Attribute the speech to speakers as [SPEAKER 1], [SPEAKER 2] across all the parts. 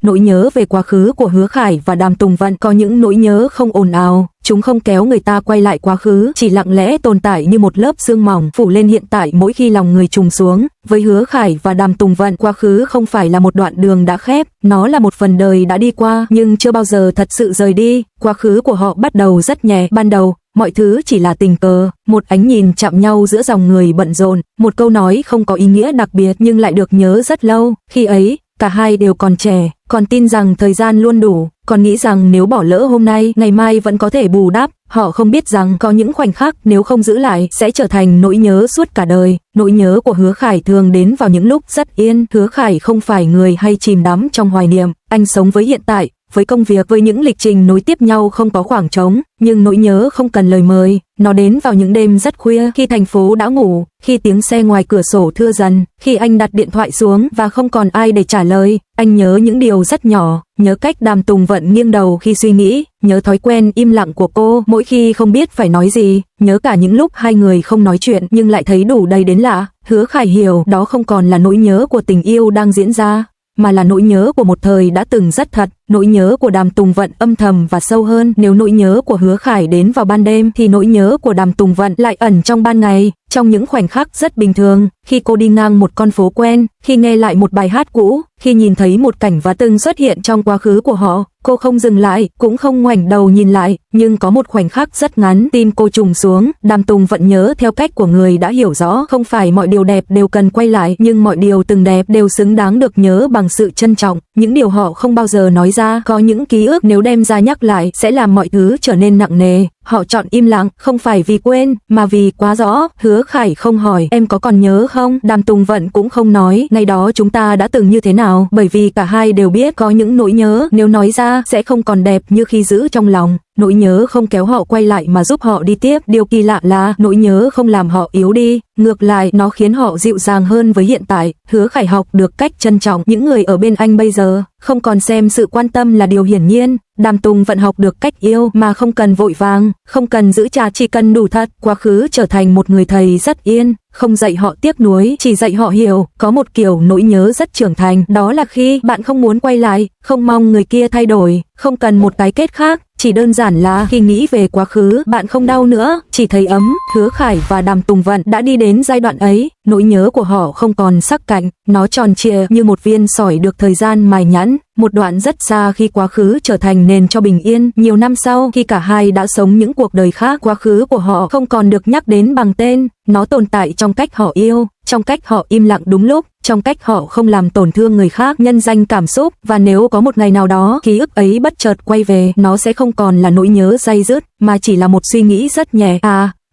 [SPEAKER 1] nỗi nhớ về quá khứ của Hứa Khải và Đàm Tùng Vận. Có những nỗi nhớ không ồn ào, chúng không kéo người ta quay lại quá khứ, chỉ lặng lẽ tồn tại như một lớp sương mỏng phủ lên hiện tại mỗi khi lòng người trùng xuống. Với Hứa Khải và Đàm Tùng Vận, quá khứ không phải là một đoạn đường đã khép, nó là một phần đời đã đi qua nhưng chưa bao giờ thật sự rời đi. Quá khứ của họ bắt đầu rất nhẹ, ban đầu mọi thứ chỉ là tình cờ, một ánh nhìn chạm nhau giữa dòng người bận rộn, một câu nói không có ý nghĩa đặc biệt nhưng lại được nhớ rất lâu. Khi ấy, cả hai đều còn trẻ, còn tin rằng thời gian luôn đủ, còn nghĩ rằng nếu bỏ lỡ hôm nay, ngày mai vẫn có thể bù đắp. Họ không biết rằng có những khoảnh khắc nếu không giữ lại sẽ trở thành nỗi nhớ suốt cả đời. Nỗi nhớ của Hứa Khải thường đến vào những lúc rất yên. Hứa Khải không phải người hay chìm đắm trong hoài niệm, anh sống với hiện tại, với công việc, với những lịch trình nối tiếp nhau không có khoảng trống. Nhưng nỗi nhớ không cần lời mời, nó đến vào những đêm rất khuya, khi thành phố đã ngủ, khi tiếng xe ngoài cửa sổ thưa dần, khi anh đặt điện thoại xuống và không còn ai để trả lời. Anh nhớ những điều rất nhỏ, nhớ cách Đàm Tùng Vận nghiêng đầu khi suy nghĩ, nhớ thói quen im lặng của cô mỗi khi không biết phải nói gì, nhớ cả những lúc hai người không nói chuyện nhưng lại thấy đủ đầy đến lạ. Hứa Khải hiểu đó không còn là nỗi nhớ của tình yêu đang diễn ra, mà là nỗi nhớ của một thời đã từng rất thật. Nỗi nhớ của Đàm Tùng Vận âm thầm và sâu hơn. Nếu nỗi nhớ của Hứa Khải đến vào ban đêm thì nỗi nhớ của Đàm Tùng Vận lại ẩn trong ban ngày, trong những khoảnh khắc rất bình thường, khi cô đi ngang một con phố quen, khi nghe lại một bài hát cũ, khi nhìn thấy một cảnh và từng xuất hiện trong quá khứ của họ. Cô không dừng lại, cũng không ngoảnh đầu nhìn lại, nhưng có một khoảnh khắc rất ngắn, tim cô trùng xuống. Đàm Tùng Vận nhớ theo cách của người đã hiểu rõ, không phải mọi điều đẹp đều cần quay lại, nhưng mọi điều từng đẹp đều xứng đáng được nhớ bằng sự trân trọng. Những điều họ không bao giờ nói ra, có những ký ức nếu đem ra nhắc lại sẽ làm mọi thứ trở nên nặng nề. Họ chọn im lặng, không phải vì quên, mà vì quá rõ. Hứa Khải không hỏi, em có còn nhớ không? Đàm Tùng Vận cũng không nói, ngày đó chúng ta đã từng như thế nào, bởi vì cả hai đều biết có những nỗi nhớ, nếu nói ra, sẽ không còn đẹp như khi giữ trong lòng. Nỗi nhớ không kéo họ quay lại mà giúp họ đi tiếp. Điều kỳ lạ là, nỗi nhớ không làm họ yếu đi, ngược lại, nó khiến họ dịu dàng hơn với hiện tại. Hứa Khải học được cách trân trọng những người ở bên anh bây giờ, không còn xem sự quan tâm là điều hiển nhiên. Đàm Tùng Vận học được cách yêu mà không cần vội vàng, không cần giữ chặt, chỉ cần đủ thật. Quá khứ trở thành một người thầy rất yên, không dạy họ tiếc nuối, chỉ dạy họ hiểu. Có một kiểu nỗi nhớ rất trưởng thành, đó là khi bạn không muốn quay lại, không mong người kia thay đổi, không cần một cái kết khác, chỉ đơn giản là khi nghĩ về quá khứ, bạn không đau nữa, chỉ thấy ấm. Hứa Khải và Đàm Tùng Vận đã đi đến giai đoạn ấy, nỗi nhớ của họ không còn sắc cạnh, nó tròn trịa như một viên sỏi được thời gian mài nhẵn. Một đoạn rất xa khi quá khứ trở thành nền cho bình yên. Nhiều năm sau, khi cả hai đã sống những cuộc đời khác, quá khứ của họ không còn được nhắc đến bằng tên, nó tồn tại trong cách họ yêu, trong cách họ im lặng đúng lúc, trong cách họ không làm tổn thương người khác nhân danh cảm xúc. Và nếu có một ngày nào đó ký ức ấy bất chợt quay về, nó sẽ không còn là nỗi nhớ day dứt, mà chỉ là một suy nghĩ rất nhẹ.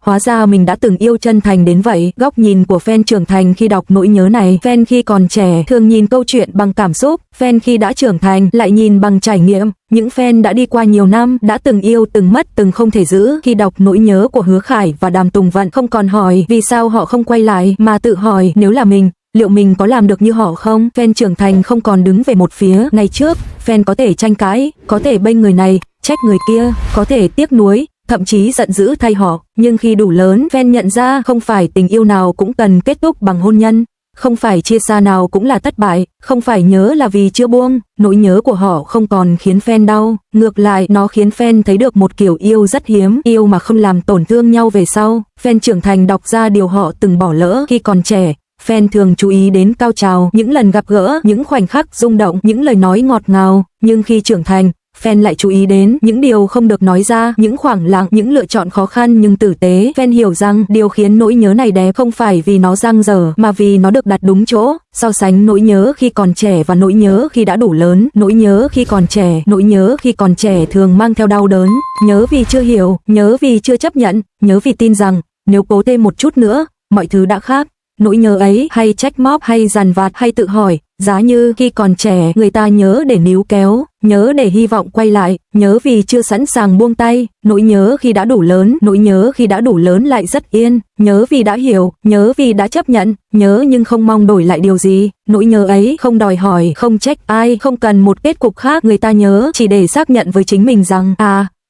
[SPEAKER 1] Hóa ra mình đã từng yêu chân thành đến vậy. Góc nhìn của fan trưởng thành khi đọc nỗi nhớ này. Fan khi còn trẻ thường nhìn câu chuyện bằng cảm xúc, fan khi đã trưởng thành lại nhìn bằng trải nghiệm. Những fan đã đi qua nhiều năm, đã từng yêu, từng mất, từng không thể giữ, khi đọc nỗi nhớ của Hứa Khải và Đàm Tùng Vận không còn hỏi vì sao họ không quay lại, mà tự hỏi nếu là mình, liệu mình có làm được như họ không? Fan trưởng thành không còn đứng về một phía. Ngày trước, fan có thể tranh cãi, có thể bênh người này, trách người kia, có thể tiếc nuối, thậm chí giận dữ thay họ. Nhưng khi đủ lớn, fan nhận ra không phải tình yêu nào cũng cần kết thúc bằng hôn nhân, không phải chia xa nào cũng là thất bại, không phải nhớ là vì chưa buông. Nỗi nhớ của họ không còn khiến fan đau, ngược lại, nó khiến fan thấy được một kiểu yêu rất hiếm, yêu mà không làm tổn thương nhau về sau. Fan trưởng thành đọc ra điều họ từng bỏ lỡ khi còn trẻ. Fan thường chú ý đến cao trào, những lần gặp gỡ, những khoảnh khắc rung động, những lời nói ngọt ngào. Nhưng khi trưởng thành, fan lại chú ý đến những điều không được nói ra, những khoảng lặng, những lựa chọn khó khăn nhưng tử tế. Fan hiểu rằng điều khiến nỗi nhớ này đẹp không phải vì nó dang dở, mà vì nó được đặt đúng chỗ. So sánh nỗi nhớ khi còn trẻ và nỗi nhớ khi đã đủ lớn. Nỗi nhớ khi còn trẻ, nỗi nhớ khi còn trẻ thường mang theo đau đớn, nhớ vì chưa hiểu, nhớ vì chưa chấp nhận, nhớ vì tin rằng nếu cố thêm một chút nữa, mọi thứ đã khác. Nỗi nhớ ấy hay trách móc, hay dằn vặt, hay tự hỏi, giá như khi còn trẻ người ta nhớ để níu kéo, nhớ để hy vọng quay lại, nhớ vì chưa sẵn sàng buông tay. Nỗi nhớ khi đã đủ lớn, nỗi nhớ khi đã đủ lớn lại rất yên, nhớ vì đã hiểu, nhớ vì đã chấp nhận, nhớ nhưng không mong đổi lại điều gì. Nỗi nhớ ấy không đòi hỏi, không trách ai, không cần một kết cục khác. Người ta nhớ chỉ để xác nhận với chính mình rằng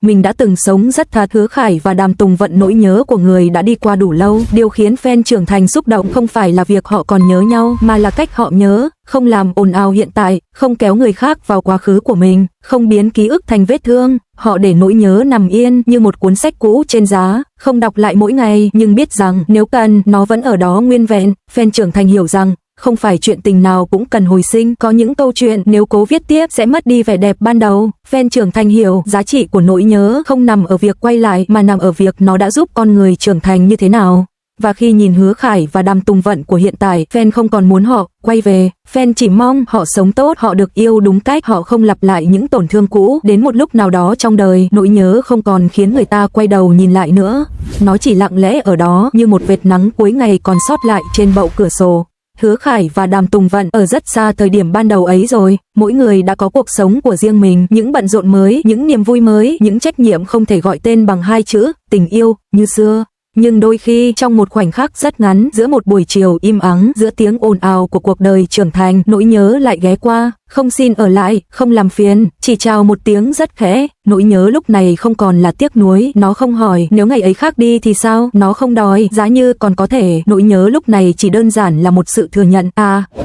[SPEAKER 1] mình đã từng sống rất tha. Hứa Khải và Đàm Tùng Vận nỗi nhớ của người đã đi qua đủ lâu. Điều khiến fan trưởng thành xúc động không phải là việc họ còn nhớ nhau, mà là cách họ nhớ, không làm ồn ào hiện tại, không kéo người khác vào quá khứ của mình, không biến ký ức thành vết thương. Họ để nỗi nhớ nằm yên như một cuốn sách cũ trên giá, không đọc lại mỗi ngày, nhưng biết rằng nếu cần, nó vẫn ở đó nguyên vẹn. Fan trưởng thành hiểu rằng không phải chuyện tình nào cũng cần hồi sinh, có những câu chuyện nếu cố viết tiếp sẽ mất đi vẻ đẹp ban đầu. Fan trưởng thành hiểu giá trị của nỗi nhớ không nằm ở việc quay lại, mà nằm ở việc nó đã giúp con người trưởng thành như thế nào. Và khi nhìn Hứa Khải và Đàm Tùng Vận của hiện tại, fan không còn muốn họ quay về, fan chỉ mong họ sống tốt, họ được yêu đúng cách, họ không lặp lại những tổn thương cũ. Đến một lúc nào đó trong đời, nỗi nhớ không còn khiến người ta quay đầu nhìn lại nữa, nó chỉ lặng lẽ ở đó như một vệt nắng cuối ngày còn sót lại trên bậu cửa sổ. Hứa Khải và Đàm Tùng Vận ở rất xa thời điểm ban đầu ấy rồi, mỗi người đã có cuộc sống của riêng mình, những bận rộn mới, những niềm vui mới, những trách nhiệm không thể gọi tên bằng hai chữ, tình yêu, như xưa. Nhưng đôi khi trong một khoảnh khắc rất ngắn, giữa một buổi chiều im ắng, giữa tiếng ồn ào của cuộc đời trưởng thành, nỗi nhớ lại ghé qua, không xin ở lại, không làm phiền, chỉ chào một tiếng rất khẽ. Nỗi nhớ lúc này không còn là tiếc nuối, nó không hỏi nếu ngày ấy khác đi thì sao, nó không đòi giá như còn có thể. Nỗi nhớ lúc này chỉ đơn giản là một sự thừa nhận,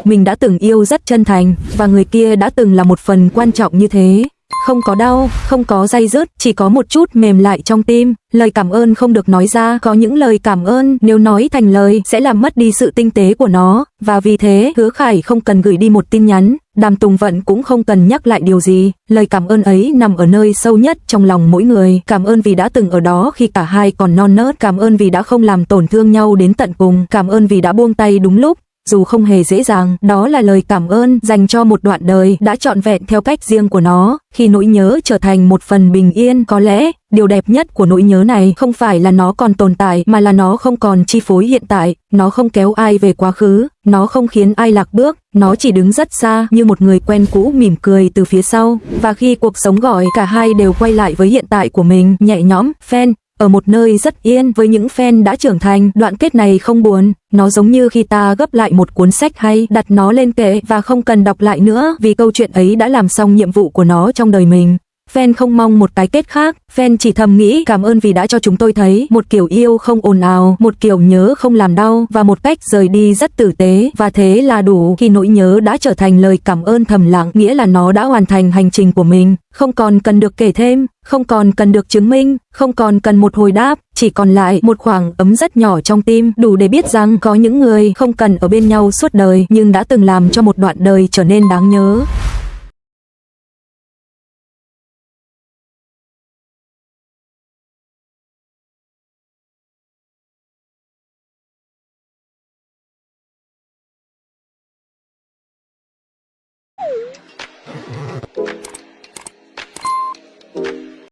[SPEAKER 1] mình đã từng yêu rất chân thành, và người kia đã từng là một phần quan trọng như thế. Không có đau, không có day dứt, chỉ có một chút mềm lại trong tim. Lời cảm ơn không được nói ra, có những lời cảm ơn nếu nói thành lời sẽ làm mất đi sự tinh tế của nó, và vì thế Hứa Khải không cần gửi đi một tin nhắn, Đàm Tùng Vận cũng không cần nhắc lại điều gì. Lời cảm ơn ấy nằm ở nơi sâu nhất trong lòng mỗi người. Cảm ơn vì đã từng ở đó khi cả hai còn non nớt, cảm ơn vì đã không làm tổn thương nhau đến tận cùng, cảm ơn vì đã buông tay đúng lúc. Dù không hề dễ dàng, đó là lời cảm ơn dành cho một đoạn đời đã trọn vẹn theo cách riêng của nó. Khi nỗi nhớ trở thành một phần bình yên, có lẽ điều đẹp nhất của nỗi nhớ này không phải là nó còn tồn tại, mà là nó không còn chi phối hiện tại. Nó không kéo ai về quá khứ, nó không khiến ai lạc bước, nó chỉ đứng rất xa như một người quen cũ mỉm cười từ phía sau. Và khi cuộc sống gọi, cả hai đều quay lại với hiện tại của mình, nhẹ nhõm. Fan ở một nơi rất yên với những fan đã trưởng thành, đoạn kết này không buồn, nó giống như khi ta gấp lại một cuốn sách hay, đặt nó lên kệ và không cần đọc lại nữa, vì câu chuyện ấy đã làm xong nhiệm vụ của nó trong đời mình. Fan không mong một cái kết khác, fan chỉ thầm nghĩ cảm ơn vì đã cho chúng tôi thấy một kiểu yêu không ồn ào, một kiểu nhớ không làm đau, và một cách rời đi rất tử tế, và thế là đủ. Khi nỗi nhớ đã trở thành lời cảm ơn thầm lặng, nghĩa là nó đã hoàn thành hành trình của mình, không còn cần được kể thêm, không còn cần được chứng minh, không còn cần một hồi đáp, chỉ còn lại một khoảng ấm rất nhỏ trong tim, đủ để biết rằng có những người không cần ở bên nhau suốt đời, nhưng đã từng làm cho một đoạn đời trở nên đáng nhớ.